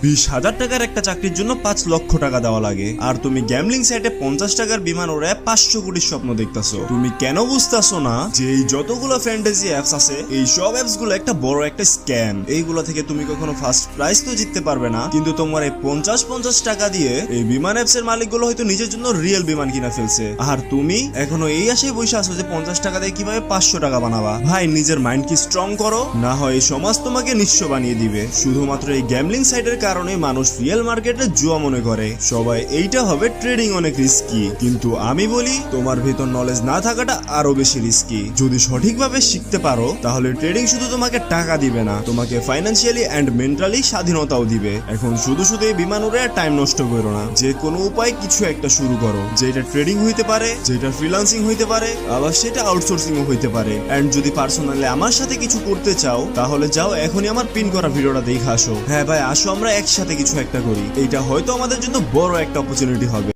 20,000 টাকার একটা চাকরির জন্য 5 লক্ষ টাকা দেওয়া লাগে, আর তুমি গ্যামলিং সাইটে 50 টাকার বিমান ওড়ে 500 কোটির স্বপ্ন দেখতাছো। তুমি কেন বুঝতাছো না যে এই যতগুলো ফ্যান্টাসি অ্যাপস আছে এই সব অ্যাপস গুলো একটা বড় একটা স্ক্যাম। এইগুলো থেকে তুমি কখনো ফার্স্ট প্রাইজ তো জিততে পারবে না, কিন্তু তোমার এই 50 টাকা দিয়ে এই বিমান অ্যাপস এর মালিকগুলো হয়তো নিজের জন্য রিয়েল বিমান কিনা ফেলছে, আর তুমি এখনো এই আশায় বসে আছো যে 50 টাকা দিয়ে কিভাবে 500 টাকা বানাবা। ভাই, নিজের মাইন্ড কি স্ট্রং করো, না হয় এই সমাজ তোমাকে নিঃস্ব বানিয়ে দিবে। শুধুমাত্র এই গ্যামলিং সাইটের কারণে মানুষ রিয়েল মার্কেটে জুয়া মনে করে। সবাই এইটা হবে ট্রেডিং অনেক রিস্কি, কিন্তু আমি বলি তোমার ভিতর নলেজ না থাকাটা আরো বেশি রিস্কি। যদি সঠিকভাবে শিখতে পারো তাহলে ট্রেডিং শুধু তোমাকে টাকা দিবে না, তোমাকে ফাইন্যান্সিয়ালি এন্ড মেন্টালি স্বাধীনতাও দিবে। এখন শুধু শুধু এই বিমান উড়ে টাইম নষ্ট করো না, যে কোনো উপায় কিছু একটা শুরু করো, যেটা ট্রেডিং হইতে পারে, যেটা ফ্রিল্যান্সিং হইতে পারে, আবার সেটা আউটসোর্সিং হইতে পারে। এন্ড যদি পার্সোনালি আমার সাথে কিছু করতে চাও তাহলে যাও এখনই আমার পিন করা ভিডিওটা দেখে আসো। হ্যাঁ ভাই, আসো আমরা একসাথে কিছু একটা করি। এইটা হয়তো আমাদের জন্য বড় একটা অপরচুনিটি হবে।